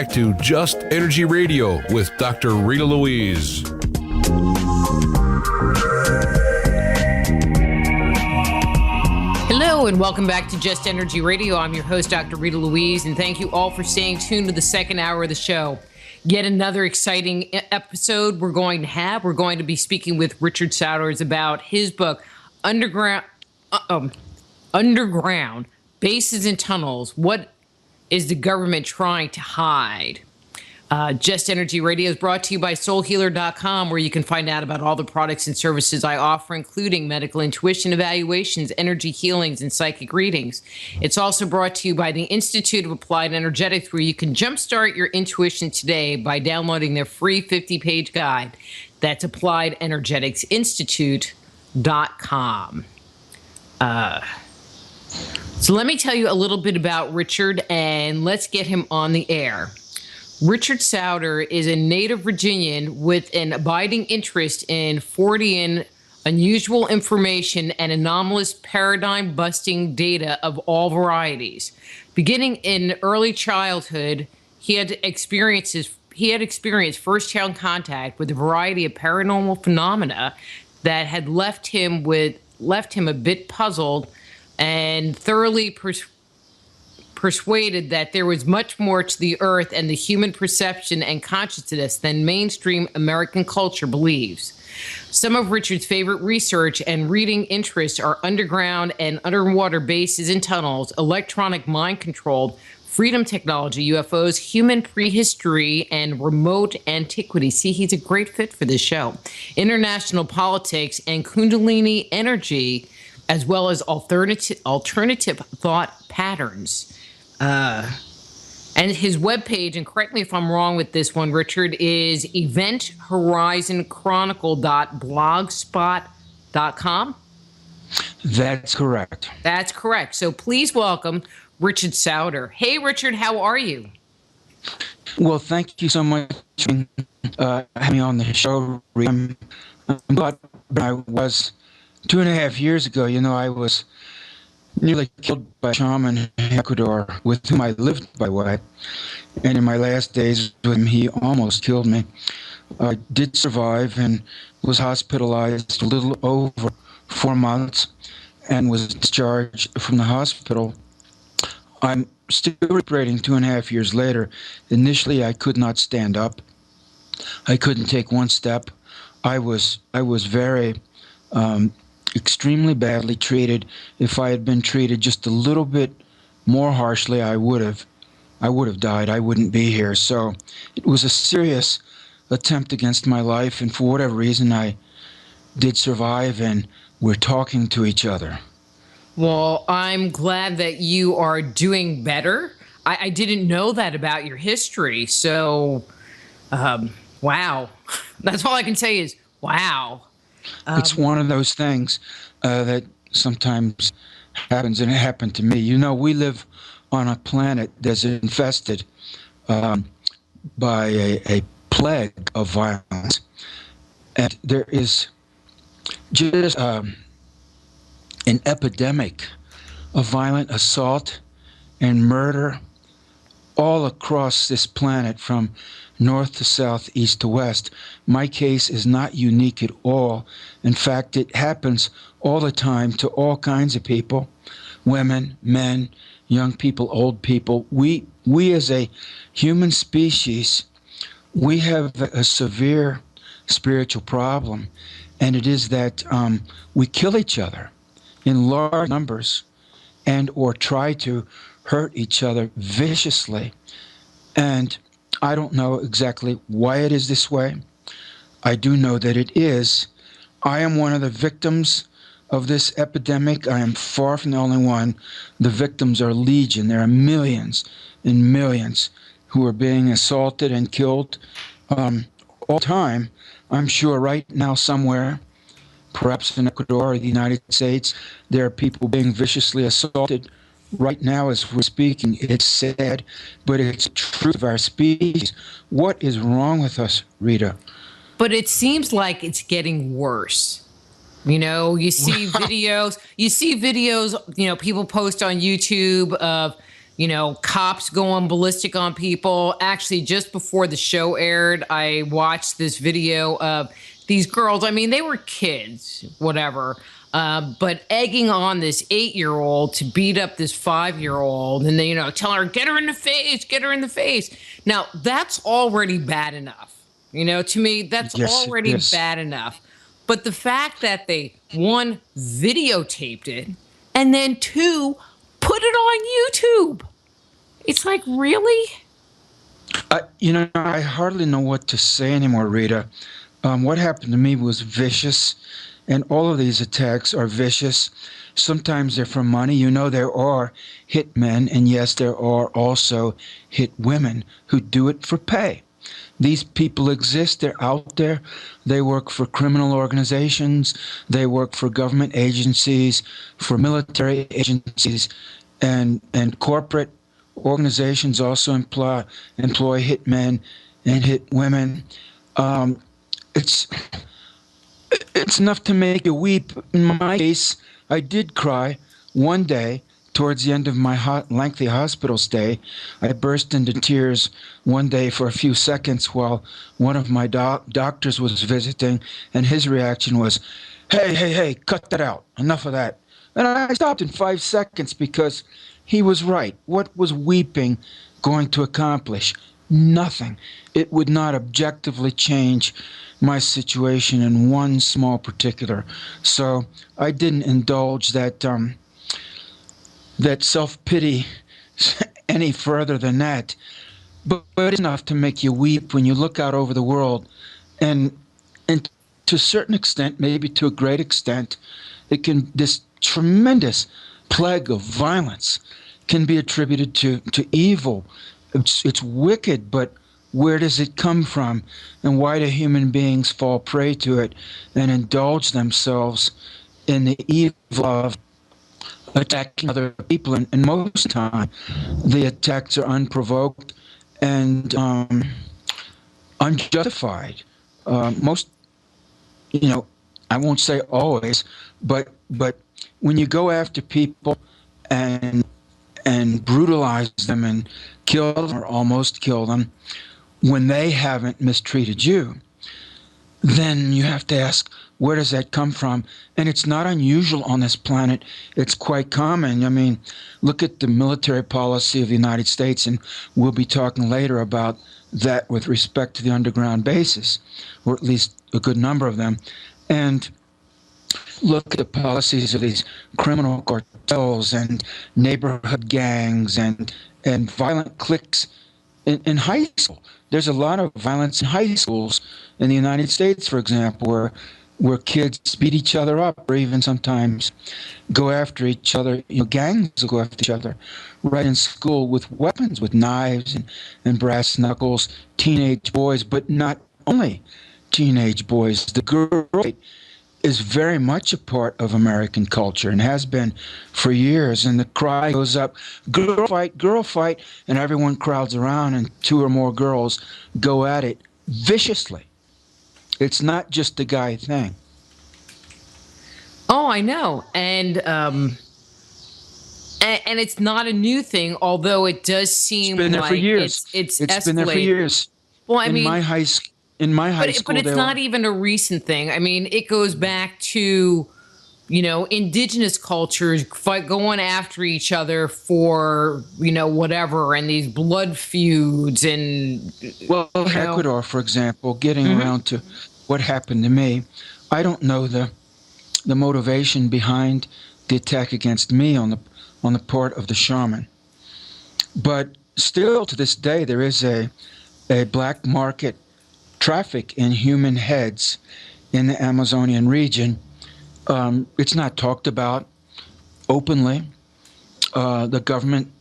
back to Just Energy Radio with Dr. Rita Louise. Hello and welcome back to Just Energy Radio. I'm your host, Dr. Rita Louise, and thank you all for staying tuned to the second hour of the show. Yet another exciting episode we're going to have. We're going to be speaking with Richard Sauder about his book, Underground, Bases and Tunnels. What is the government trying to hide? Just Energy Radio is brought to you by soulhealer.com, where you can find out about all the products and services I offer, including medical intuition evaluations, energy healings, and psychic readings. It's also brought to you by the Institute of Applied Energetics, where you can jumpstart your intuition today by downloading their free 50-page guide. That's AppliedEnergeticsInstitute.com. So let me tell you a little bit about Richard, and let's get him on the air. Richard Sauder is a native Virginian with an abiding interest in Fortean unusual information and anomalous paradigm-busting data of all varieties. Beginning in early childhood, he had experienced first-hand contact with a variety of paranormal phenomena that had left him a bit puzzled and thoroughly persuaded that there was much more to the earth and the human perception and consciousness than mainstream American culture believes. Some of Richard's favorite research and reading interests are underground and underwater bases and tunnels, electronic mind control, freedom technology, UFOs, human prehistory, and remote antiquity. See, he's a great fit for this show. International politics and Kundalini energy, as well as alternative thought patterns. And his webpage, and correct me if I'm wrong with this one, Richard, is eventhorizonChronicle.blogspot.com? That's correct. That's correct. So please welcome Richard Sauder. Hey, Richard, how are you? Well, thank you so much for having me on the show. I'm glad I was 2.5 years ago. I was nearly killed by a shaman in Ecuador, with whom I lived, by the way. And in my last days with him, he almost killed me. I did survive and was hospitalized a little over 4 months and was discharged from the hospital. I'm still recuperating 2.5 years later. Initially, I could not stand up. I couldn't take one step. I was very extremely badly treated. If I had been treated just a little bit more harshly, I would have died. I wouldn't be here. So it was a serious attempt against my life, and for whatever reason, I did survive, and we're talking to each other. Well, I'm glad that you are doing better. I didn't know that about your history. So, wow. That's all I can say is, wow. It's one of those things that sometimes happens, and it happened to me. We live on a planet that's infested by a plague of violence. And there is just an epidemic of violent assault and murder all across this planet, from north to south, east to west. My case is not unique at all. In fact, it happens all the time to all kinds of people, women, men, young people, old people. We as a human species, we have a severe spiritual problem, and it is that we kill each other in large numbers and or try to hurt each other viciously. And I don't know exactly why it is this way. I do know that it is. I am one of the victims of this epidemic. I am far from the only one. The victims are legion. There are millions and millions who are being assaulted and killed all the time. I'm sure right now somewhere, perhaps in Ecuador or the United States, there are people being viciously assaulted right now as we're speaking. It's sad, but it's the truth of our species. What is wrong with us, Rita? But it seems like it's getting worse. You see videos, people post on YouTube of cops going ballistic on people. Actually, just before the show aired, I watched this video of these girls. I mean, they were kids, whatever, but egging on this 8-year-old to beat up this 5-year-old, and then tell her, get her in the face, get her in the face. Now that's already bad enough. To me, that's already bad enough. But the fact that they, one, videotaped it, and then two, put it on YouTube. It's like, really? I hardly know what to say anymore, Rita. What happened to me was vicious, and all of these attacks are vicious. Sometimes they're for money. There are hit men, and yes, there are also hit women who do it for pay. These people exist. They're out there. They work for criminal organizations. They work for government agencies, for military agencies, and corporate organizations also employ hit men and hit women. It's enough to make you weep. In my case, I did cry one day towards the end of my lengthy hospital stay. I burst into tears one day for a few seconds while one of my doctors was visiting, and his reaction was, hey, cut that out. Enough of that. And I stopped in 5 seconds because he was right. What was weeping going to accomplish? Nothing. It would not objectively change my situation in one small particular. So I didn't indulge that self-pity any further than that. But it's enough to make you weep when you look out over the world. And to a certain extent, maybe to a great extent, this tremendous plague of violence can be attributed to evil. It's wicked, but where does it come from? And why do human beings fall prey to it and indulge themselves in the evil of attacking other people? And most of the time, the attacks are unprovoked and unjustified. Most, I won't say always, but when you go after people and brutalize them and kill them or almost kill them when they haven't mistreated you, then you have to ask, where does that come from? And it's not unusual on this planet. It's quite common. I mean, look at the military policy of the United States, and we'll be talking later about that with respect to the underground bases, or at least a good number of them. And look at the policies of these criminal cartels and neighborhood gangs and violent cliques in high school. There's a lot of violence in high schools in the United States, for example, where kids beat each other up or even sometimes go after each other. Gangs will go after each other right in school with weapons, with knives and brass knuckles. Teenage boys, but not only teenage boys. The girl is very much a part of American culture and has been for years. And the cry goes up, girl fight, and everyone crowds around and 2 or more girls go at it viciously. It's not just a guy thing. Oh, I know. And it's not a new thing, although it does seem it's been there like for years. It's been there for years. Well, I mean, in my high school, but it's not even a recent thing. I mean, it goes back to, indigenous cultures going after each other for, whatever, and these blood feuds and. Well, Ecuador, for example, getting around to what happened to me, I don't know the motivation behind the attack against me on the part of the shaman, but still to this day there is a black market traffic in human heads in the Amazonian region. It's not talked about openly. The government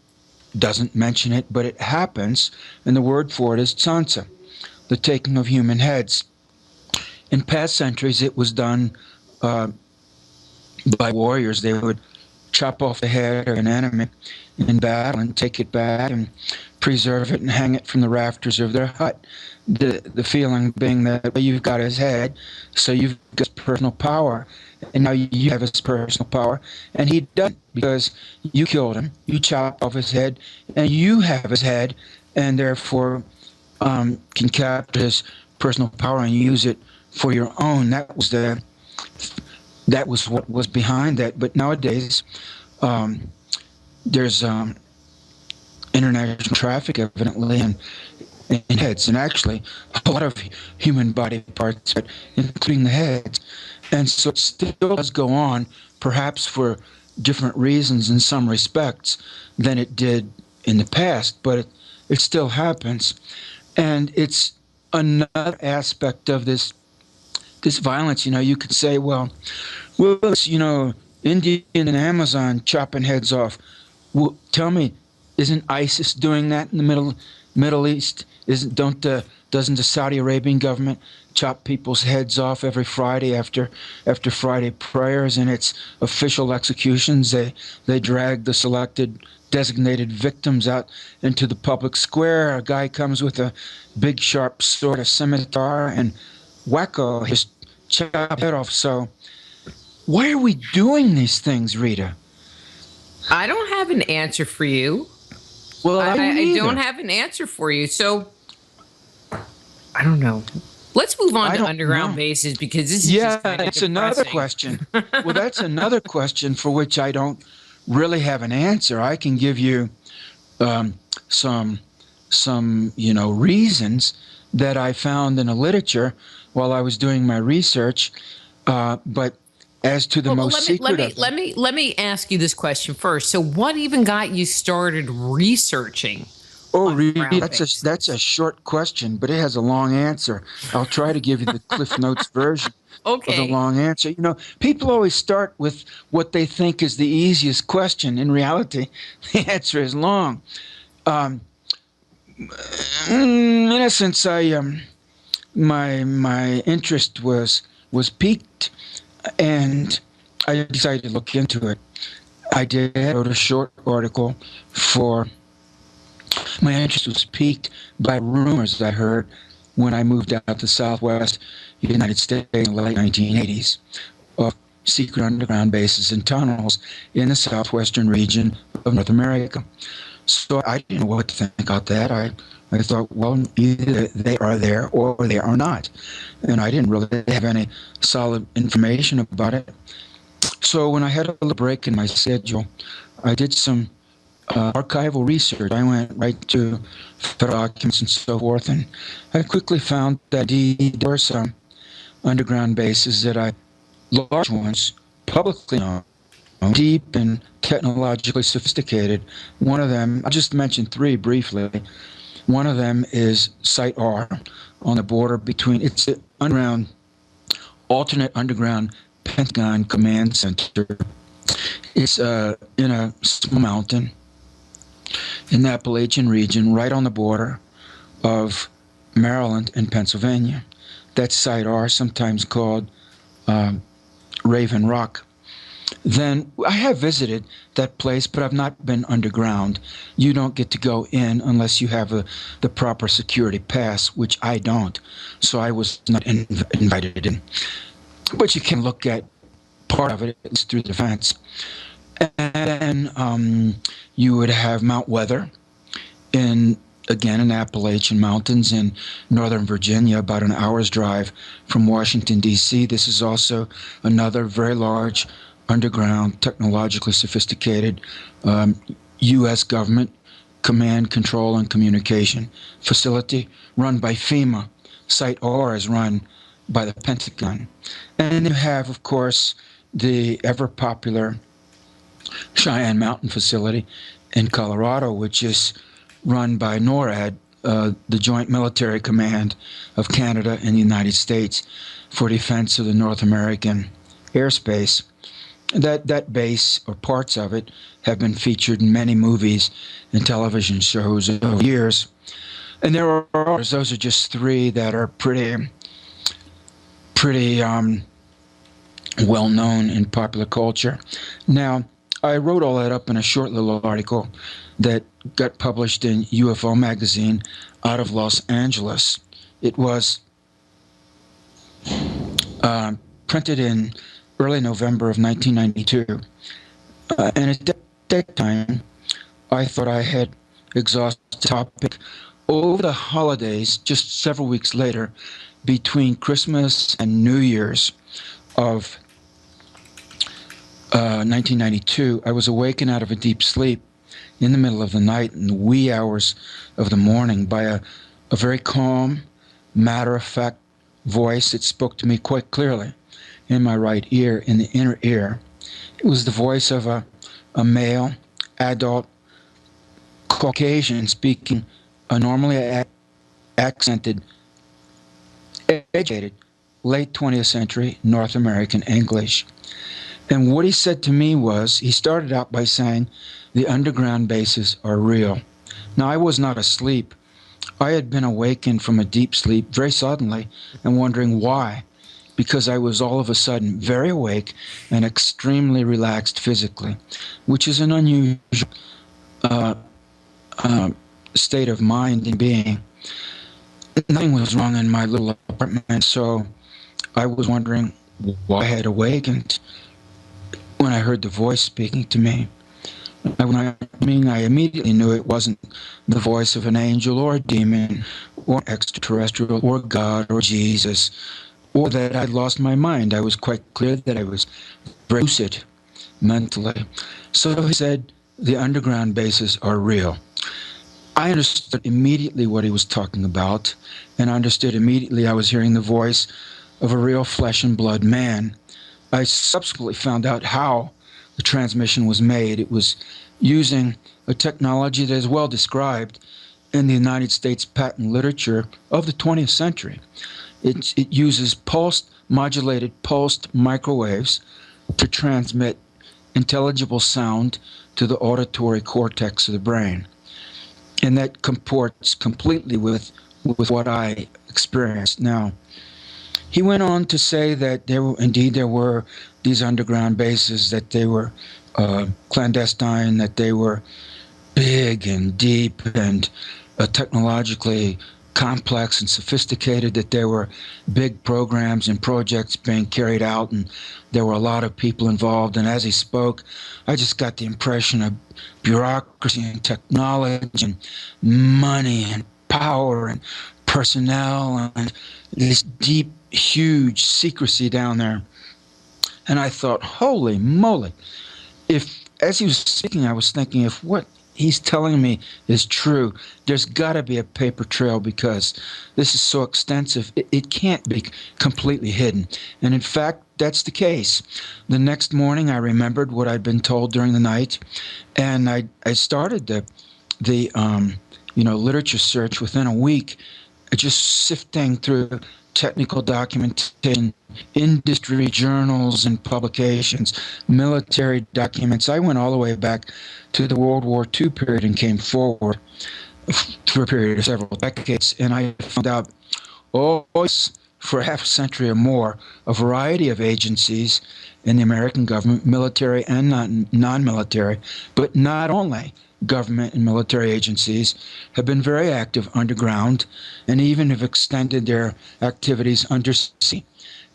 doesn't mention it, but it happens, and the word for it is tsansa, the taking of human heads. In past centuries, it was done by warriors. They would chop off the head of an enemy in battle and take it back and preserve it and hang it from the rafters of their hut. The feeling being that, well, you've got his head, so you've got his personal power, and now you have his personal power, and he doesn't, because you killed him, you chopped off his head, and you have his head, and therefore can capture his personal power and use it for your own. That was what was behind that. But nowadays, there's international traffic, evidently, in heads, and actually a lot of human body parts, including the heads. And so it still does go on, perhaps for different reasons in some respects than it did in the past, but it still happens. And it's another aspect of this violence. You could say, well, it's, India and Amazon chopping heads off. Well, tell me, isn't ISIS doing that in the Middle East? Doesn't the Saudi Arabian government chop people's heads off every Friday after Friday prayers and its official executions? They drag the selected designated victims out into the public square. A guy comes with a big sharp sword, a scimitar, and wacko, just chop head off. So why are we doing these things, Rita? I don't have an answer for you. Well, I don't have an answer for you. So I don't know. Let's move on to underground bases, because this is just kind of that's another question. Well, that's another question for which I don't really have an answer. I can give you some reasons that I found in the literature while I was doing my research, but as to the secret. Let me ask you this question first. So, what even got you started researching? Oh, really? That's a short question, but it has a long answer. I'll try to give you the Cliff Notes version of the long answer. People always start with what they think is the easiest question. In reality, the answer is long. In essence, my interest was piqued, and I decided to look into it. I wrote a short article for. My interest was piqued by rumors I heard when I moved out to Southwest United States in the late 1980s of secret underground bases and tunnels in the southwestern region of North America. So I didn't know what to think about that. I thought, well, either they are there or they are not. And I didn't really have any solid information about it. So when I had a little break in my schedule, I did some archival research. I went right to federal documents and so forth, and I quickly found that there were some underground bases large ones, publicly known, deep and technologically sophisticated. One of them, I just mentioned three briefly. One of them is Site R on the border between, it's an alternate underground Pentagon command center. It's in a small mountain in the Appalachian region, right on the border of Maryland and Pennsylvania. That's Site R, sometimes called Raven Rock. Then I have visited that place, but I've not been underground. You don't get to go in unless you have the proper security pass, which I don't. So I was not invited in. But you can look at part of it, at least through the fence. And you would have Mount Weather in the Appalachian Mountains in northern Virginia, about an hour's drive from Washington, D.C. This is also another very large underground, technologically sophisticated U.S. government command, control, and communication facility run by FEMA. Site R is run by the Pentagon. And you have, of course, the ever-popular Cheyenne Mountain facility in Colorado, which is run by NORAD, the Joint Military Command of Canada and the United States for defense of the North American airspace. That base, or parts of it, have been featured in many movies and television shows over years. And there are others. Those are just three that are pretty well known in popular culture. Now, I wrote all that up in a short little article that got published in UFO magazine out of Los Angeles. It was printed in early November of 1992. And at that time, I thought I had exhausted the topic. Over the holidays, just several weeks later, between Christmas and New Year's of 1992, I was awakened out of a deep sleep in the middle of the night in the wee hours of the morning by a very calm, matter-of-fact voice that spoke to me quite clearly in my right ear, in the inner ear. It was the voice of a male, adult, Caucasian speaking a normally accented, educated, late 20th century North American English. And what he said to me was, he started out by saying, the underground bases are real. Now, I was not asleep. I had been awakened from a deep sleep very suddenly and wondering why. Because I was all of a sudden very awake and extremely relaxed physically, which is an unusual state of mind and being. Nothing was wrong in my little apartment, so I was wondering why I had awakened when I heard the voice speaking to me. I immediately knew it wasn't the voice of an angel or a demon or extraterrestrial or God or Jesus, or that I'd lost my mind. I was quite clear that I was very lucid mentally. So he said, the underground bases are real. I understood immediately what he was talking about, and understood immediately I was hearing the voice of a real flesh and blood man. I subsequently found out how the transmission was made. It was using a technology that is well described in the United States patent literature of the 20th century. It uses modulated pulsed microwaves to transmit intelligible sound to the auditory cortex of the brain. And that comports completely with what I experienced. Now, he went on to say that there were these underground bases, that they were clandestine, that they were big and deep and technologically complex and sophisticated, that there were big programs and projects being carried out, and there were a lot of people involved. And as he spoke, I just got the impression of bureaucracy and technology and money and power and personnel and this deep, huge secrecy down there. And I thought, holy moly, as he was speaking, I was thinking, if what he's telling me is true, there's got to be a paper trail, because this is so extensive. It can't be completely hidden. And in fact, that's the case. The next morning, I remembered what I'd been told during the night, and I started the literature search within a week, just sifting through technical documentation, industry journals and publications, military documents. I went all the way back to the World War II period and came forward through a period of several decades, and I found out, for half a century or more, a variety of agencies in the American government, military and non-military, but not only government and military agencies, have been very active underground and even have extended their activities undersea.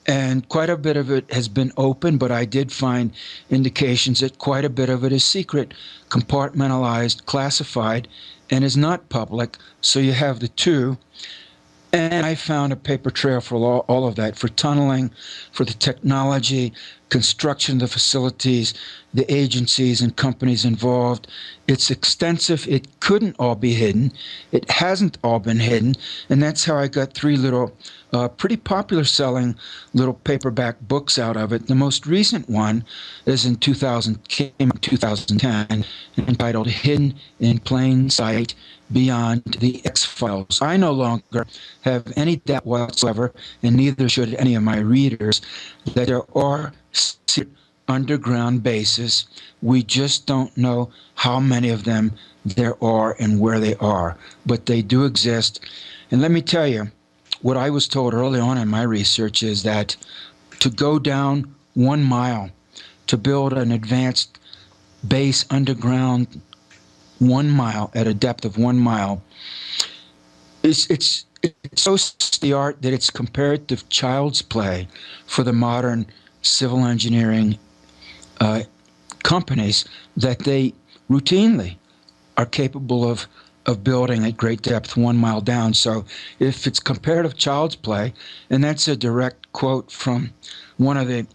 And quite a bit of it has been open, but I did find indications that quite a bit of it is secret, compartmentalized, classified, and is not public. So you have the two. And I found a paper trail for all of that, for tunneling, for the technology, construction of the facilities, the agencies and companies involved. It's extensive. It couldn't all be hidden. It hasn't all been hidden. And that's how I got three little, pretty popular selling little paperback books out of it. The most recent one is in 2010, entitled Hidden in Plain Sight Beyond the X-Files. I no longer have any doubt whatsoever, and neither should any of my readers, that there are secret underground bases. We just don't know how many of them there are and where they are, but they do exist. And let me tell you, what I was told early on in my research is that to go down 1 mile to build an advanced base underground 1 mile at a depth of 1 mile. It's so the art that it's comparative child's play for the modern civil engineering companies that they routinely are capable of building at great depth 1 mile down. So if it's comparative child's play, and that's a direct quote from one of the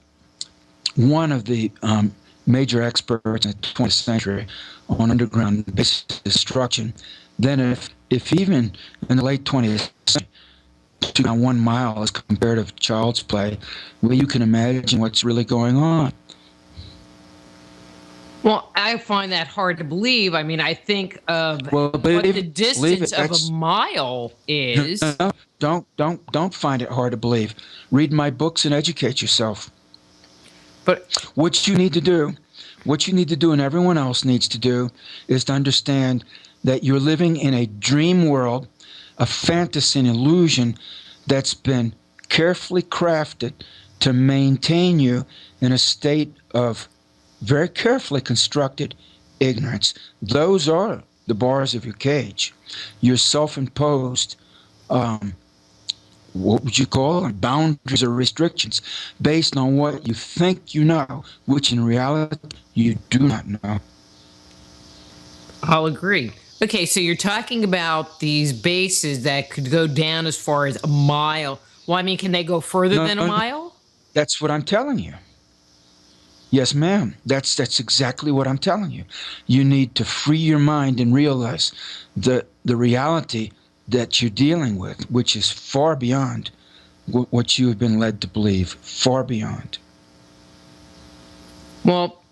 major experts in the 20th century on underground base destruction, then if even in the late 20th century, 1 mile is comparative child's play, well, you can imagine what's really going on. Well, I find that hard to believe. I mean, I think of what the distance of a mile is. No, don't find it hard to believe. Read my books and educate yourself. But what you need to do, and everyone else needs to do, is to understand that you're living in a dream world, a fantasy, an illusion that's been carefully crafted to maintain you in a state of very carefully constructed ignorance. Those are the bars of your cage. Your self-imposed, what would you call them? Boundaries or restrictions based on what you think you know, which in reality you do not know. I'll agree. Okay, so you're talking about these bases that could go down as far as a mile. Well, I mean, can they go further than a mile? That's what I'm telling you. Yes, ma'am. That's exactly what I'm telling you. You need to free your mind and realize the reality that you're dealing with, which is far beyond what you have been led to believe, far beyond. Well,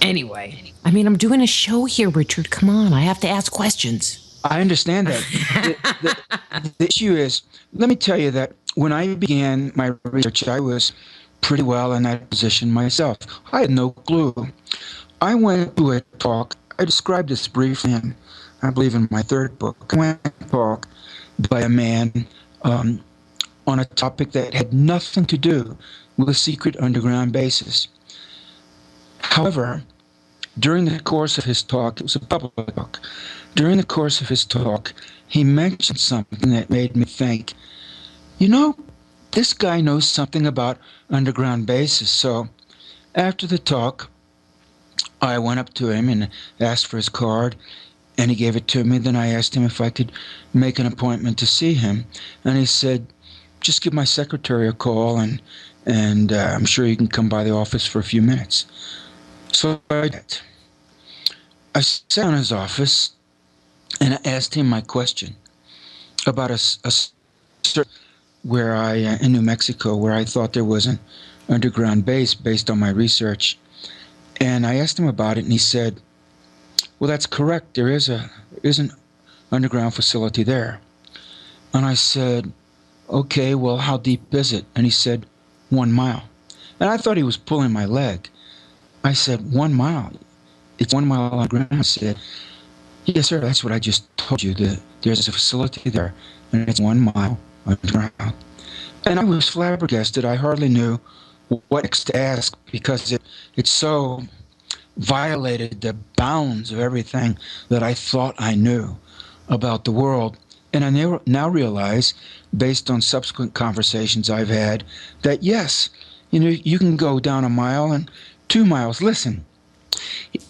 anyway, I mean, I'm doing a show here, Richard. Come on, I have to ask questions. I understand that. The issue is, let me tell you that when I began my research, I was pretty well in that position myself. I had no clue. I went to a talk. I described this briefly in, I believe, in my third book. I went to a talk by a man on a topic that had nothing to do with secret underground bases. However, during the course of his talk, it was a public talk, during the course of his talk, he mentioned something that made me think, this guy knows something about underground bases. So after the talk, I went up to him and asked for his card, and he gave it to me. Then I asked him if I could make an appointment to see him. And he said, just give my secretary a call, and I'm sure you can come by the office for a few minutes. So I did. I sat in his office, and I asked him my question about a certain where in New Mexico, where I thought there was an underground base based on my research. And I asked him about it, and he said, well, that's correct. There is an underground facility there. And I said, okay, well, how deep is it? And he said, 1 mile. And I thought he was pulling my leg. I said, 1 mile? It's 1 mile underground. He said, yes, sir, that's what I just told you. There's a facility there, and it's 1 mile underground. And I was flabbergasted. I hardly knew what next to ask, because it so violated the bounds of everything that I thought I knew about the world. And I now realize, based on subsequent conversations I've had, that yes, you can go down 1 mile and 2 miles. Listen,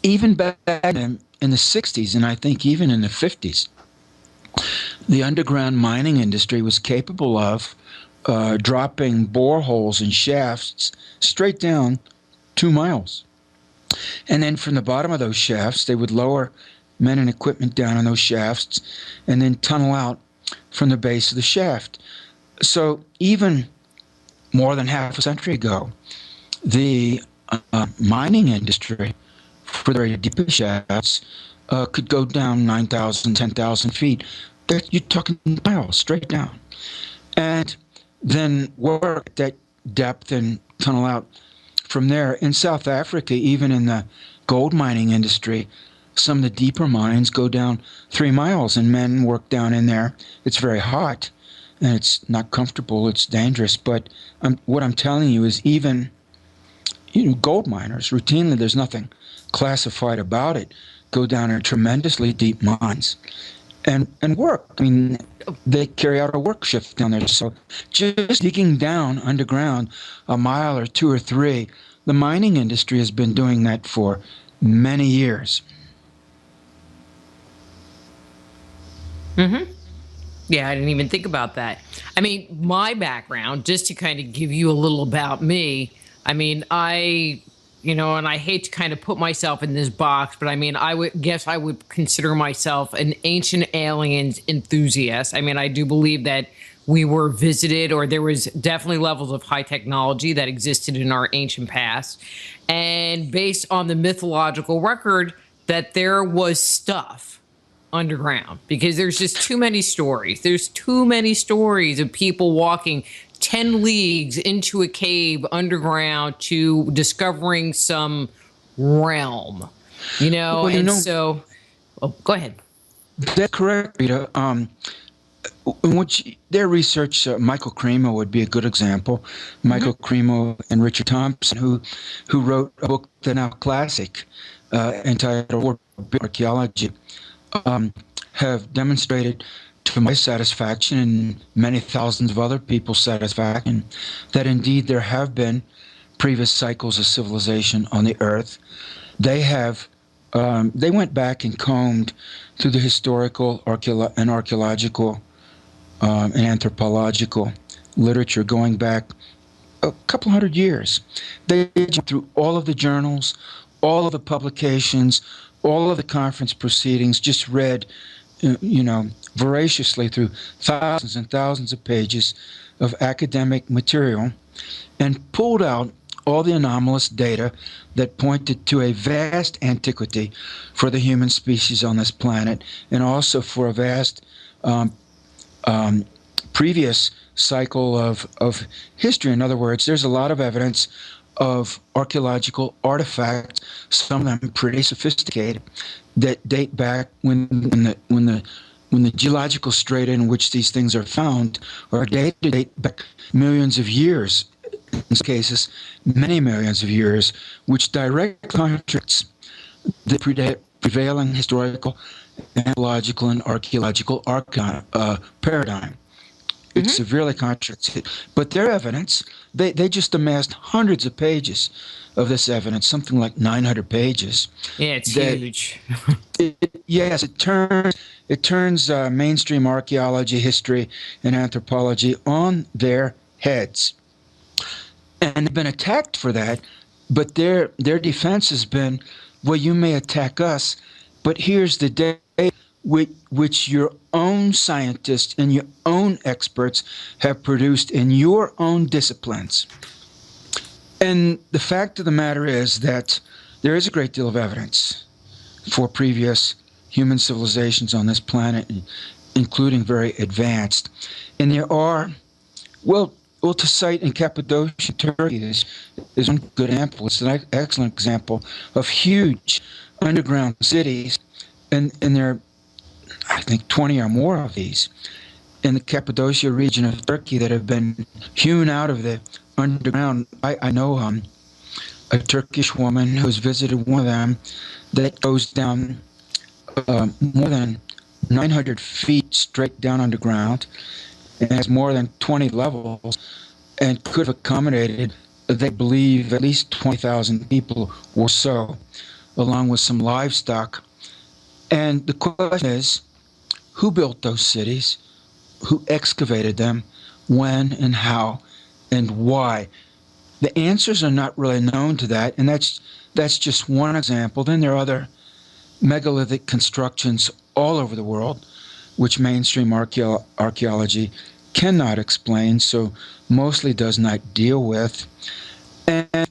even back in the 60s, and I think even in the 50s, the underground mining industry was capable of dropping boreholes and shafts straight down 2 miles. And then from the bottom of those shafts, they would lower men and equipment down in those shafts and then tunnel out from the base of the shaft. So even more than half a century ago, the mining industry for the very deepest shafts could go down 9,000, 10,000 feet. You're talking miles straight down. And then work at that depth and tunnel out from there. In South Africa, even in the gold mining industry, some of the deeper mines go down 3 miles, and men work down in there. It's very hot, and it's not comfortable. It's dangerous. But what I'm telling you is even gold miners routinely, there's nothing classified about it, go down in tremendously deep mines and work. I mean, they carry out a work shift down there. So just digging down underground a mile or two or three, the mining industry has been doing that for many years. Mm-hmm. Yeah, I didn't even think about that. I mean, my background, just to kind of give you a little about me, I mean, and I hate to kind of put myself in this box, but I mean, I would consider myself an ancient aliens enthusiast. I mean, I do believe that we were visited, or there was definitely levels of high technology that existed in our ancient past. And based on the mythological record, that there was stuff underground, because there's just too many stories. There's too many stories of people walking 10 leagues into a cave underground to discovering some realm, so, go ahead. That's correct, Rita. In which their research, Michael Cremo would be a good example. Michael Cremo and Richard Thompson, who wrote a book that's now classic, entitled Archaeology, have demonstrated to my satisfaction and many thousands of other people's satisfaction that indeed there have been previous cycles of civilization on the earth. They have they went back and combed through the historical and archaeological and anthropological literature going back a couple hundred years. They jumped through all of the journals, all of the publications, all of the conference proceedings, just read, voraciously through thousands and thousands of pages of academic material and pulled out all the anomalous data that pointed to a vast antiquity for the human species on this planet, and also for a vast previous cycle of history. In other words, there's a lot of evidence of archaeological artifacts, some of them pretty sophisticated, that date back when the geological strata in which these things are found are date back millions of years, in some cases many millions of years, which directly contradicts the prevailing historical, anthropological, and archaeological paradigm. It severely contradicts it. But their evidence, they just amassed hundreds of pages of this evidence, something like 900 pages. Yeah, it's huge. Yes, it turns mainstream archaeology, history, and anthropology on their heads. And they've been attacked for that, but their defense has been, well, you may attack us, but here's the data which your own scientists and your own experts have produced in your own disciplines. And the fact of the matter is that there is a great deal of evidence for previous human civilizations on this planet, including very advanced. And there are, well, to cite in Cappadocia, Turkey, is one good example. It's an excellent example of huge underground cities, and there are, I think, 20 or more of these in the Cappadocia region of Turkey that have been hewn out of the underground. I know a Turkish woman who's visited one of them that goes down more than 900 feet straight down underground and has more than 20 levels and could have accommodated, they believe, at least 20,000 people or so, along with some livestock. And the question is, who built those cities? Who excavated them? When and how and why? The answers are not really known to that, and that's just one example. Then there are other megalithic constructions all over the world, which mainstream archaeology cannot explain, so mostly does not deal with. And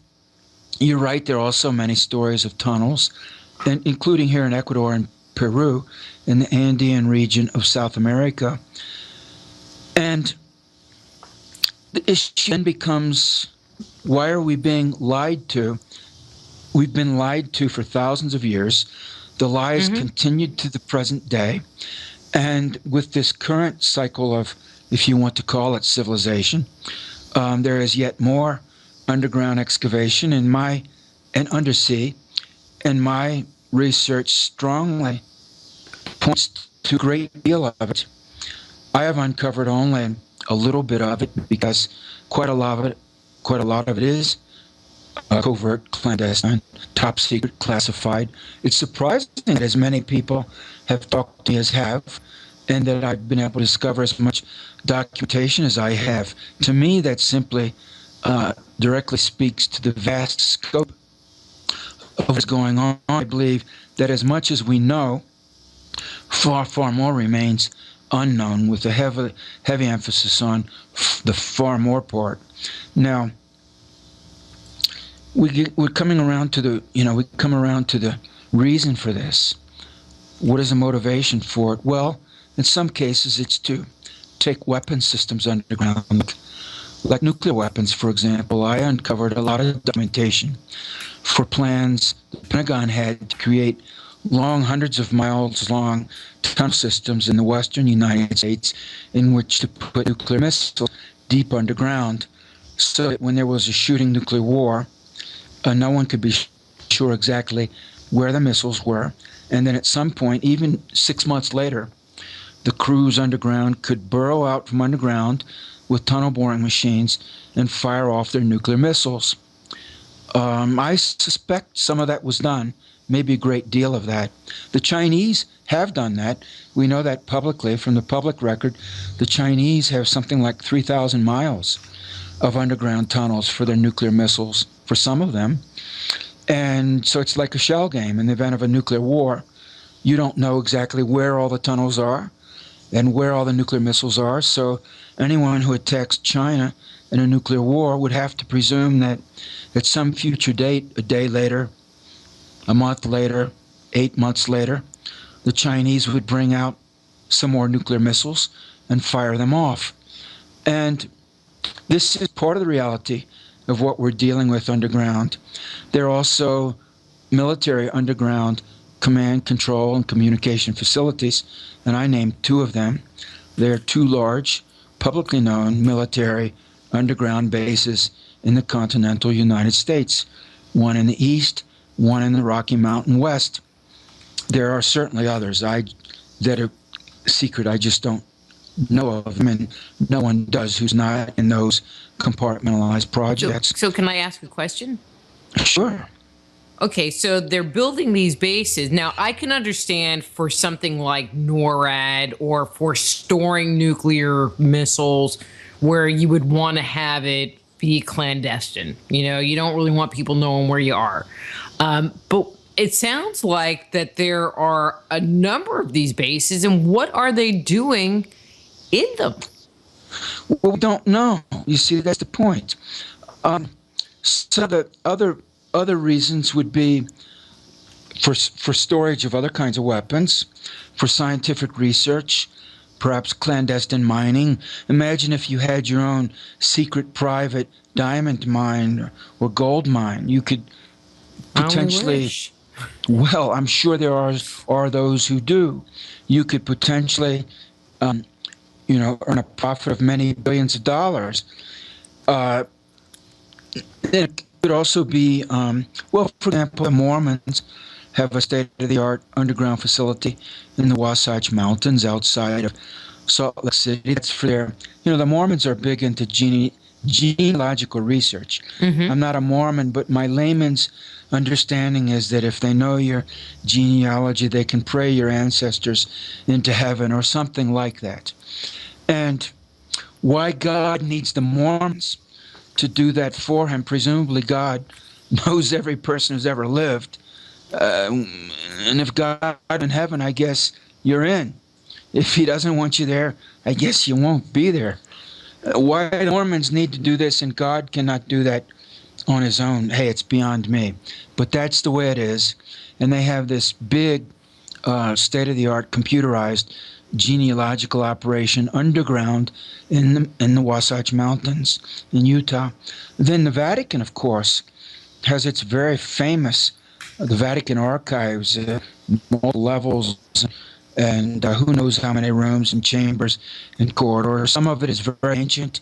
you're right, there are also many stories of tunnels, and including here in Ecuador and Peru, in the Andean region of South America. And the issue then becomes, why are we being lied to? We've been lied to for thousands of years. The lies continued to the present day. And with this current cycle of, if you want to call it civilization, there is yet more underground excavation and undersea, and my research strongly points to a great deal of it. I have uncovered only a little bit of it because quite a lot of it is covert, clandestine, top secret, classified. It's surprising that as many people have talked to me as have, and that I've been able to discover as much documentation as I have. To me, that simply directly speaks to the vast scope of what's going on. I believe that as much as we know, far, far more remains unknown, with a heavy emphasis on the far more part. Now, we're coming around to the reason for this. What is the motivation for it? Well, in some cases, it's to take weapon systems underground, like nuclear weapons, for example. I uncovered a lot of documentation for plans the Pentagon had to create long, hundreds of miles long tunnel systems in the western United States in which to put nuclear missiles deep underground, so that when there was a shooting nuclear war, no one could be sure exactly where the missiles were. And then at some point, even 6 months later, the crews underground could burrow out from underground with tunnel boring machines and fire off their nuclear missiles. I suspect some of that was done, maybe a great deal of that. The Chinese have done that. We know that publicly from the public record. The Chinese have something like 3,000 miles of underground tunnels for their nuclear missiles, for some of them. And so it's like a shell game. In the event of a nuclear war, you don't know exactly where all the tunnels are and where all the nuclear missiles are. So anyone who attacks China in a nuclear war would have to presume that at some future date, a day later, a month later, 8 months later, the Chinese would bring out some more nuclear missiles and fire them off. And this is part of the reality of what we're dealing with underground. There are also military underground command, control, and communication facilities, and I named two of them. They're two large, publicly known military underground bases in the continental United States, one in the east, one in the Rocky Mountain West. There are certainly others that are secret. I just don't know of them, and no one does who's not in those compartmentalized projects. So can I ask a question? Sure. Okay, so they're building these bases. Now, I can understand for something like NORAD or for storing nuclear missiles where you would want to have it be clandestine. You know, you don't really want people knowing where you are. But it sounds like that there are a number of these bases, and what are they doing in them? Well, we don't know. You see, that's the point. So the other reasons would be for storage of other kinds of weapons, for scientific research, perhaps clandestine mining. Imagine if you had your own secret private diamond mine or gold mine. You could potentially, well, I'm sure there are those who do. You could potentially, earn a profit of many billions of dollars. It could also be, for example, the Mormons have a state-of-the-art underground facility in the Wasatch Mountains outside of Salt Lake City. That's for their, the Mormons are big into genealogical research. Mm-hmm. I'm not a Mormon, but my layman's understanding is that if they know your genealogy, they can pray your ancestors into heaven or something like that. And why God needs the Mormons to do that for him, presumably God knows every person who's ever lived. And if God in heaven, I guess you're in. If he doesn't want you there, I guess you won't be there. Why the Mormons need to do this and God cannot do that on his own, hey, it's beyond me. But that's the way it is. And they have this big state-of-the-art computerized genealogical operation underground in the Wasatch Mountains in Utah. Then the Vatican, of course, has its very famous, the Vatican archives, multiple levels, and who knows how many rooms and chambers and corridors. Some of it is very ancient.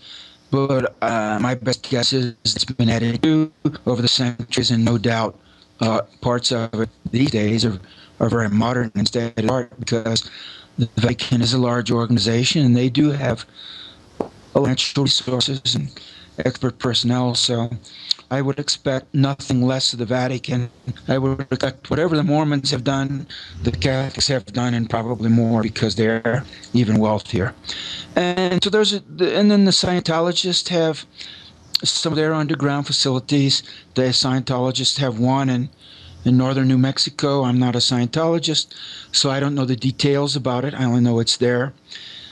but my best guess is it's been added to over the centuries, and no doubt parts of it these days are very modern and state of the art, because the Vatican is a large organization and they do have financial resources and expert personnel. So I would expect nothing less of the Vatican. I would expect whatever the Mormons have done, the Catholics have done, and probably more, because they're even wealthier. And so and then the Scientologists have some of their underground facilities. The Scientologists have one in northern New Mexico. I'm not a Scientologist, so I don't know the details about it. I only know it's there.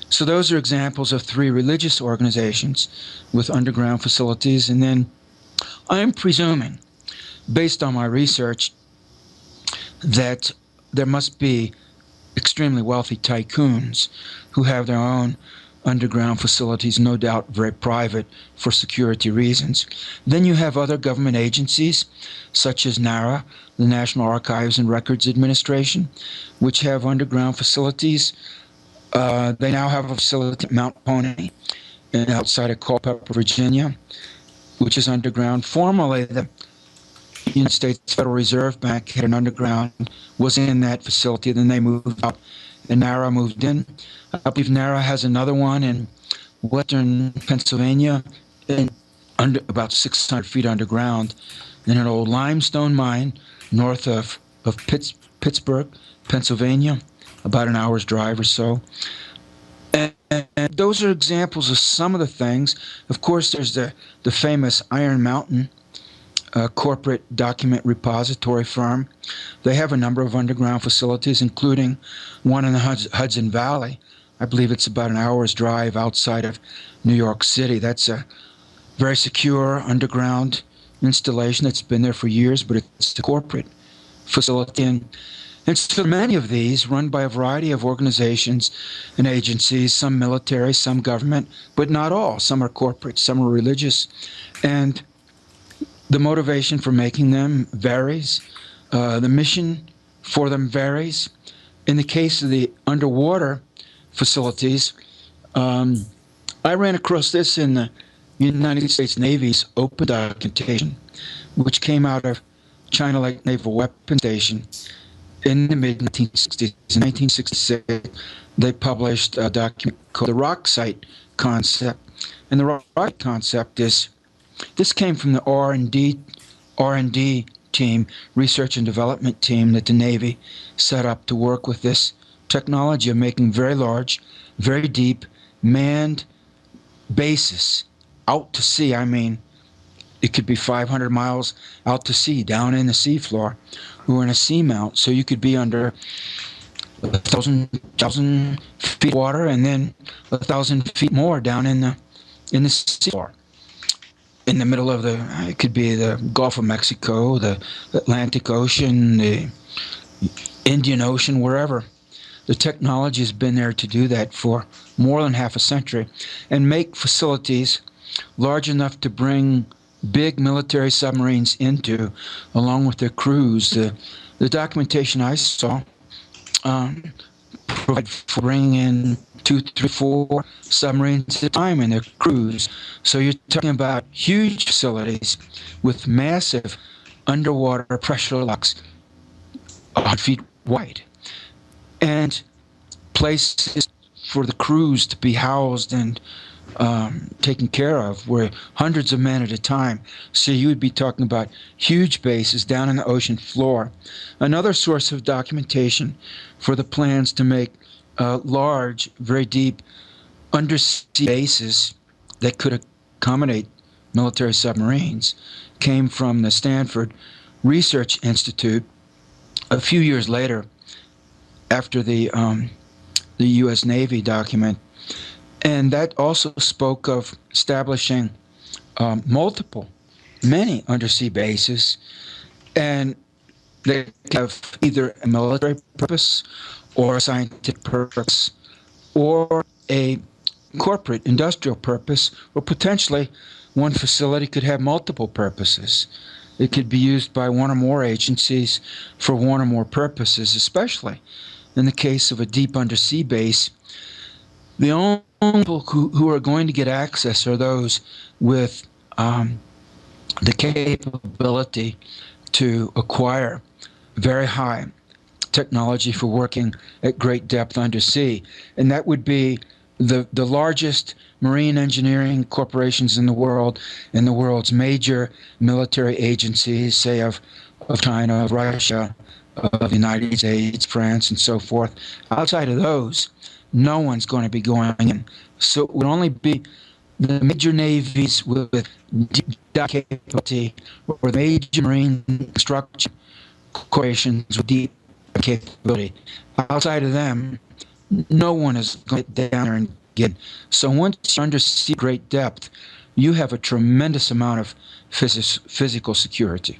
So those are examples of 3 religious organizations with underground facilities. And then I'm presuming, based on my research, that there must be extremely wealthy tycoons who have their own underground facilities, no doubt very private for security reasons. Then you have other government agencies, such as NARA, the National Archives and Records Administration, which have underground facilities. They now have a facility at Mount Pony outside of Culpeper, Virginia, which is underground. Formerly, the United States Federal Reserve Bank had an underground, was in that facility. Then they moved out, and NARA moved in. I believe NARA has another one in western Pennsylvania, under about 600 feet underground, in an old limestone mine north of Pittsburgh, Pennsylvania, about an hour's drive or so. And those are examples of some of the things. Of course, there's the famous Iron Mountain corporate document repository firm. They have a number of underground facilities, including one in the Hudson Valley. I believe it's about an hour's drive outside of New York City. That's a very secure underground installation that's been there for years, but it's a corporate facility. And so many of these run by a variety of organizations and agencies, some military, some government, but not all. Some are corporate, some are religious. And the motivation for making them varies. The mission for them varies. In the case of the underwater facilities, I ran across this in the United States Navy's open documentation, which came out of China Lake Naval Weapons Station in the mid-1960s. In 1966, they published a document called the Rock Site Concept. And the rock concept is, this came from the R&D team, research and development team that the Navy set up to work with this technology of making very large, very deep, manned bases out to sea. I mean, it could be 500 miles out to sea, down in the seafloor, or in a seamount. So you could be under 1,000 feet of water, and then 1,000 feet more down in the seafloor. In the middle of it could be the Gulf of Mexico, the Atlantic Ocean, the Indian Ocean, wherever. The technology has been there to do that for more than half a century, and make facilities large enough to bring big military submarines into, along with their crews. The documentation I saw provide for bringing in 2, 3, 4 submarines at a time in their crews. So you're talking about huge facilities with massive underwater pressure locks 100 feet wide, and places for the crews to be housed and taken care of, where hundreds of men at a time. So you would be talking about huge bases down in the ocean floor. Another source of documentation for the plans to make large, very deep undersea bases that could accommodate military submarines came from the Stanford Research Institute a few years later, after the U.S. Navy document. And that also spoke of establishing many undersea bases, and they have either a military purpose or a scientific purpose or a corporate industrial purpose, or potentially one facility could have multiple purposes. It could be used by one or more agencies for one or more purposes, especially in the case of a deep undersea base. The only people who are going to get access are those with the capability to acquire very high technology for working at great depth undersea. And that would be the largest marine engineering corporations in the world and the world's major military agencies, say of China, of Russia, of the United States, France, and so forth. Outside of those, no one's going to be going in. So it would only be the major navies with deep capability or the major marine construction corporations with deep capability. Outside of them, no one is going to get down there and get. So once you're undersea great depth, you have a tremendous amount of physical security.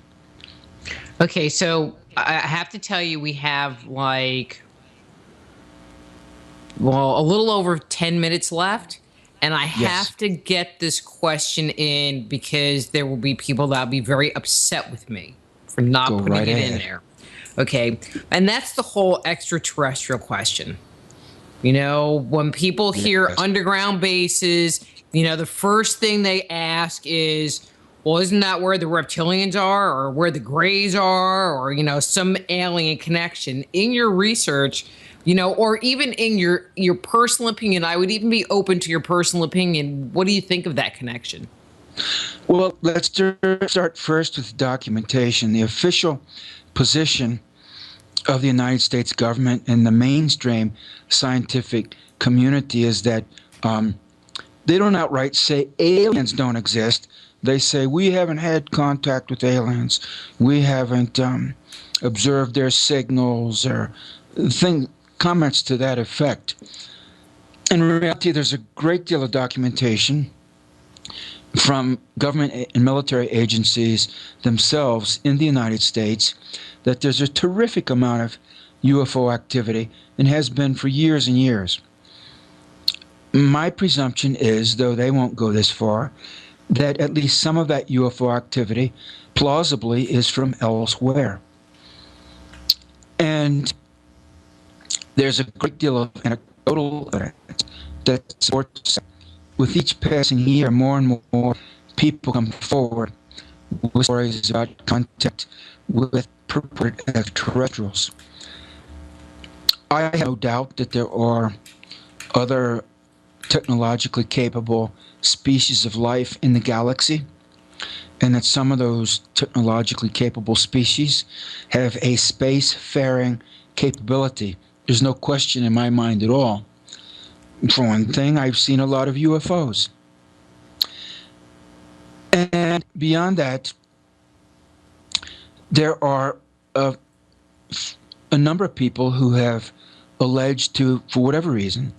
Okay, so I have to tell you, we have a little over 10 minutes left. And I have to get this question in because there will be people that will be very upset with me for not putting it in there. Okay. And that's the whole extraterrestrial question. You know, when people hear underground bases, you know, the first thing they ask is, well, isn't that where the reptilians are or where the grays are or, you know, some alien connection? In your research, you know, or even in your personal opinion, I would even be open to your personal opinion. What do you think of that connection? Well, let's start first with documentation. The official position of the United States government and the mainstream scientific community is that they don't outright say aliens don't exist. They say we haven't had contact with aliens. We haven't observed their signals or comments to that effect. In reality, there's a great deal of documentation from government and military agencies themselves in the United States that there's a terrific amount of UFO activity and has been for years and years. My presumption is, though they won't go this far, that at least some of that UFO activity plausibly is from elsewhere. And there's a great deal of anecdotal evidence that supports. With each passing year, more and more people come forward with stories about contact with purported extraterrestrials. I have no doubt that there are other technologically capable species of life in the galaxy, and that some of those technologically capable species have a space-faring capability. There's no question in my mind at all. For one thing, I've seen a lot of UFOs. And beyond that, there are a number of people who have alleged to, for whatever reason,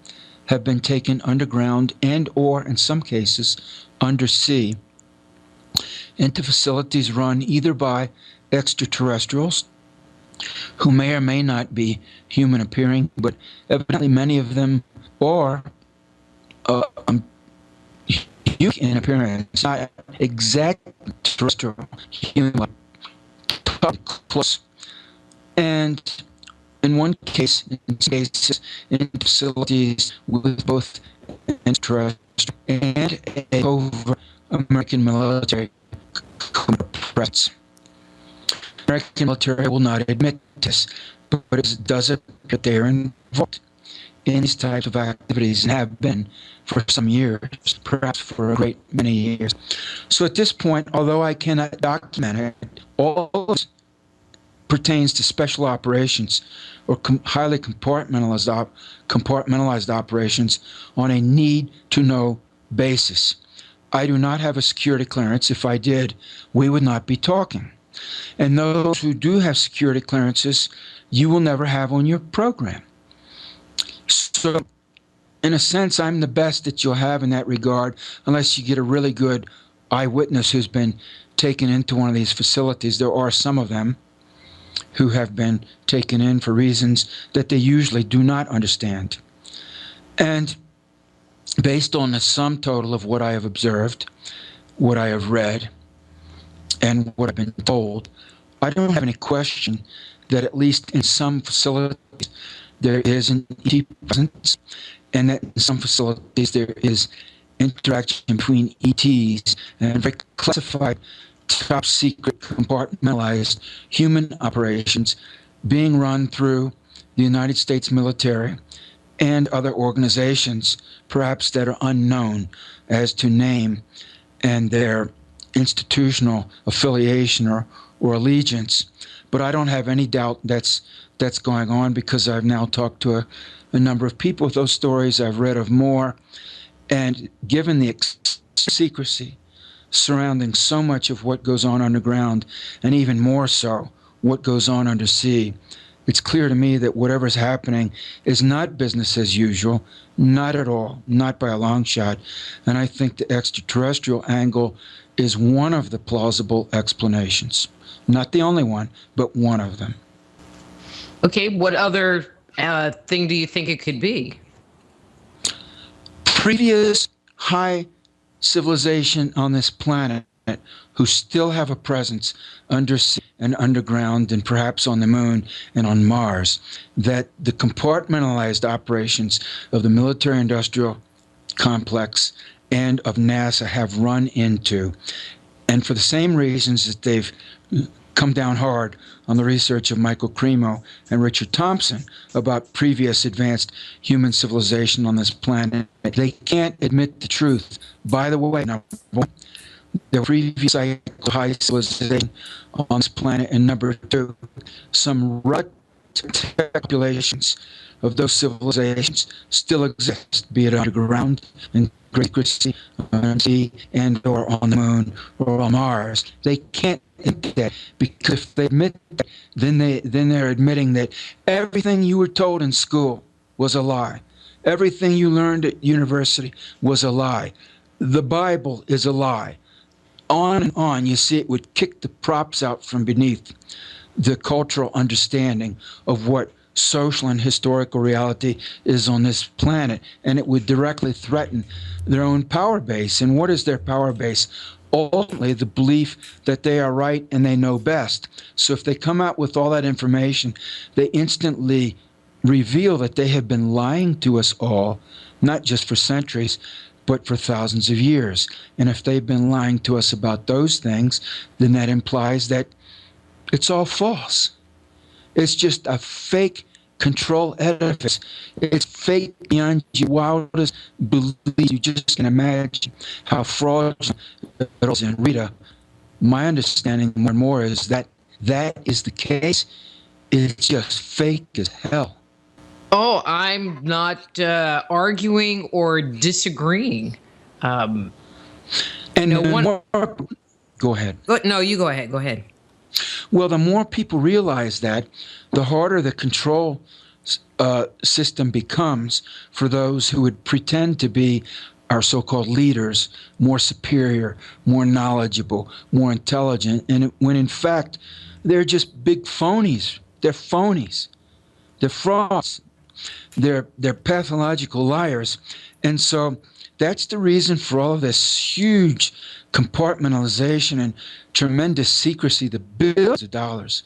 have been taken underground and or, in some cases, undersea into facilities run either by extraterrestrials, who may or may not be human appearing, but evidently many of them are human in appearance, not exactly terrestrial, human, close. And in one case, in some cases, in facilities with both extraterrestrial and a covert American military presence. American military will not admit this, but it does appear that they are involved in these types of activities and have been for some years, perhaps for a great many years. So at this point, although I cannot document it, all of this pertains to special operations or highly compartmentalized operations on a need-to-know basis. I do not have a security clearance. If I did, we would not be talking. And those who do have security clearances, you will never have on your program. So, in a sense, I'm the best that you'll have in that regard, unless you get a really good eyewitness who's been taken into one of these facilities. There are some of them who have been taken in for reasons that they usually do not understand. And based on the sum total of what I have observed, what I have read, and what I've been told, I don't have any question that at least in some facilities there is an ET presence, and that in some facilities there is interaction between ETs and very classified, top secret, compartmentalized human operations being run through the United States military and other organizations, perhaps that are unknown as to name and their institutional affiliation or allegiance. But I don't have any doubt that's going on, because I've now talked to a number of people with those stories. I've read of more. And given the secrecy surrounding so much of what goes on underground, and even more so what goes on undersea, it's clear to me that whatever's happening is not business as usual, not at all, not by a long shot. And I think the extraterrestrial angle is one of the plausible explanations. Not the only one, but one of them. Okay, what other thing do you think it could be? Previous high civilization on this planet who still have a presence undersea and underground and perhaps on the moon and on Mars, that the compartmentalized operations of the military-industrial complex and of NASA have run into. And for the same reasons that they've come down hard on the research of Michael Cremo and Richard Thompson about previous advanced human civilization on this planet, they can't admit the truth. By the way, number one, the previous cycle of high civilization on this planet, and number two, some relative populations of those civilizations still exist, be it underground in great secrecy, on sea, and or on the moon or on Mars. They can't admit that, because if they admit that, then they're admitting that everything you were told in school was a lie. Everything you learned at university was a lie. The Bible is a lie. On and on, you see, it would kick the props out from beneath the cultural understanding of what social and historical reality is on this planet, and it would directly threaten their own power base. And what is their power base? Ultimately, the belief that they are right and they know best. So if they come out with all that information, they instantly reveal that they have been lying to us all, not just for centuries, but for thousands of years. And if they've been lying to us about those things, then that implies that it's all false. It's just a fake control edifice. It's fake beyond your wildest belief. You just can imagine how fraudulent it is. And Rita, my understanding more and more is that that is the case. It's just fake as hell. Oh, I'm not arguing or disagreeing. And go ahead. No, you go ahead. Go ahead. Well, the more people realize that, the harder the control system becomes for those who would pretend to be our so-called leaders, more superior, more knowledgeable, more intelligent, and when in fact they're just big phonies. They're phonies. They're frauds. They're pathological liars. And so that's the reason for all of this huge compartmentalization and tremendous secrecy, the billions of dollars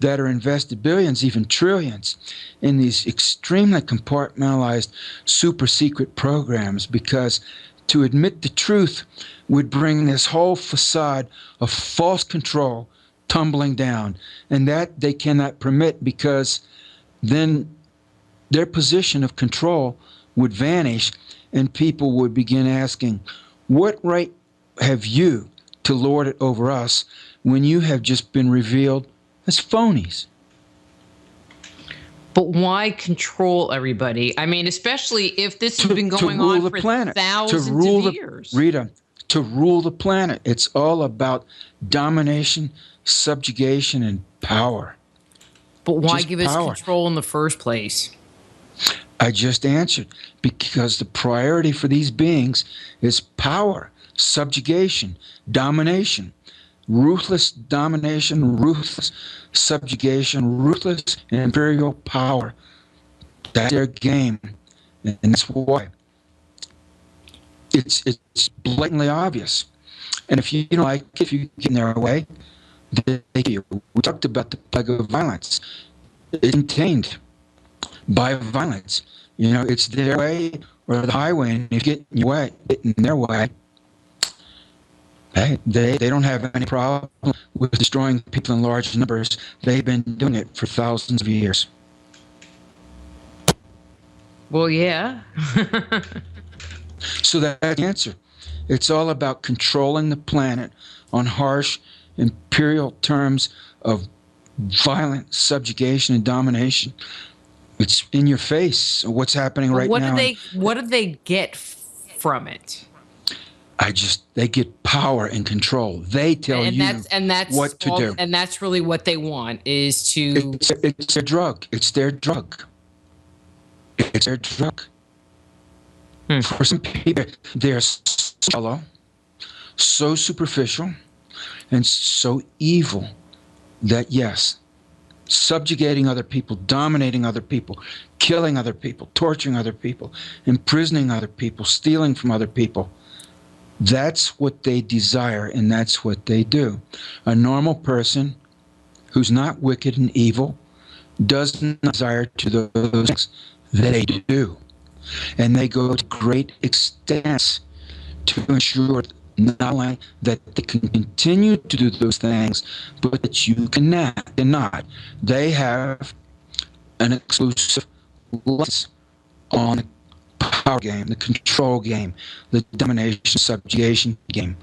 that are invested, billions, even trillions, in these extremely compartmentalized, super secret programs, because to admit the truth would bring this whole facade of false control tumbling down. And that they cannot permit, because then their position of control would vanish and people would begin asking, what right have you to lord it over us when you have just been revealed as phonies? But why control everybody? I mean, especially if this has been going on for thousands of years. Rita, to rule the planet. It's all about domination, subjugation, and power. But why give us control in the first place? I just answered, because the priority for these beings is power, subjugation, domination, ruthless domination, ruthless subjugation, ruthless imperial power. That's their game, and that's why. It's blatantly obvious. And if you don't like it, if you get in their way, we talked about the plague of violence. It's contained by violence. You know, it's their way or the highway, and if you get in their way, hey, they don't have any problem with destroying people in large numbers. They've been doing it for thousands of years. Well, yeah. So that's the answer. It's all about controlling the planet on harsh imperial terms of violent subjugation and domination. It's in your face. What's happening right now? What do they get from it? They get power and control. They tell that's what to do. And that's really what they want, is to... It's their drug. It's their drug. It's their drug. For some people, they're so shallow, so superficial, and so evil that, yes, subjugating other people, dominating other people, killing other people, torturing other people, imprisoning other people, stealing from other people, that's what they desire, and that's what they do. A normal person who's not wicked and evil does not desire to do those things. They do. And they go to great extents to ensure not only that they can continue to do those things, but that you cannot. They have an exclusive license on the power game, the control game, the domination, subjugation game.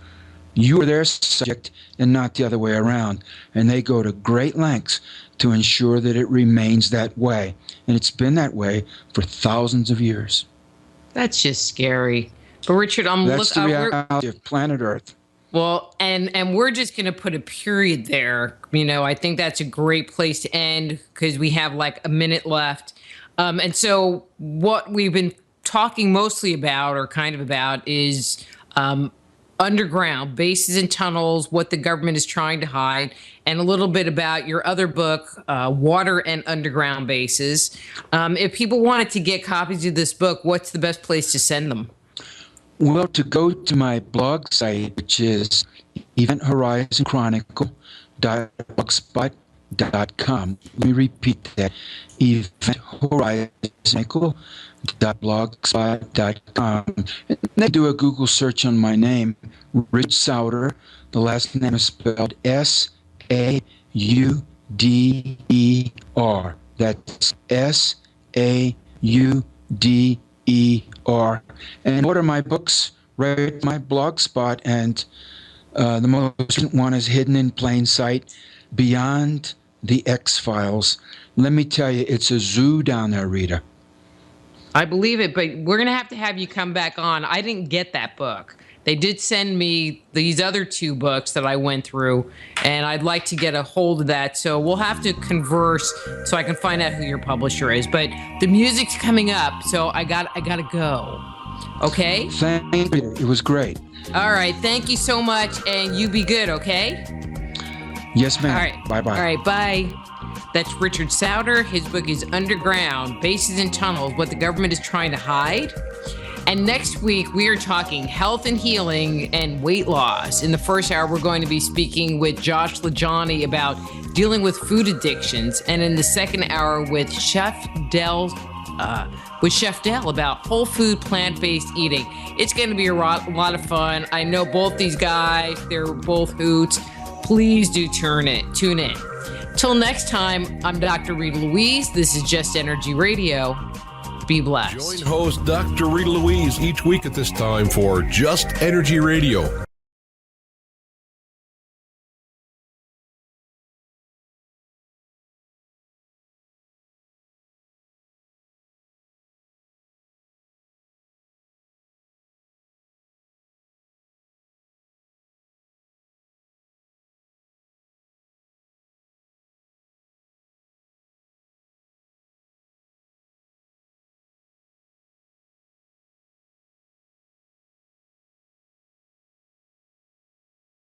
You are their subject and not the other way around. And they go to great lengths to ensure that it remains that way. And it's been that way for thousands of years. That's just scary. But Richard, that's the reality of planet Earth. Well, and we're just going to put a period there. You know, I think that's a great place to end because we have like a minute left. And so what we've been talking mostly about, or kind of about, is underground bases and tunnels, what the government is trying to hide, and a little bit about your other book, Water and Underground Bases. If people wanted to get copies of this book, what's the best place to send them? Well, to go to my blog site, which is eventhorizonChronicle.blogspot.com. Let me repeat that, eventhorizonChronicle.blogspot.com. And they do a Google search on my name, Rich Sauder. The last name is spelled Sauder. That's Sauder. And order my books right at my blog spot. And the most recent one is Hidden in Plain Sight, Beyond the X-Files. Let me tell you, it's a zoo down there, Rita. I believe it, but we're going to have you come back on. I didn't get that book. They did send me these other two books that I went through, and I'd like to get a hold of that. So we'll have to converse so I can find out who your publisher is. But the music's coming up, so I got to go. Okay? Thank you. It was great. All right. Thank you so much, and you be good, okay? Yes, ma'am. All right. Bye-bye. All right. Bye. That's Richard Sauder. His book is Underground, Bases and Tunnels, What the Government is Trying to Hide. And next week, we are talking health and healing and weight loss. In the first hour, we're going to be speaking with Josh LaJohnny about dealing with food addictions. And in the second hour, with Chef Del about whole food, plant-based eating. It's going to be a lot of fun. I know both these guys. They're both hoots. Please do tune in. Till next time, I'm Dr. Rita Louise. This is Just Energy Radio. Be blessed. Join host Dr. Rita Louise each week at this time for Just Energy Radio.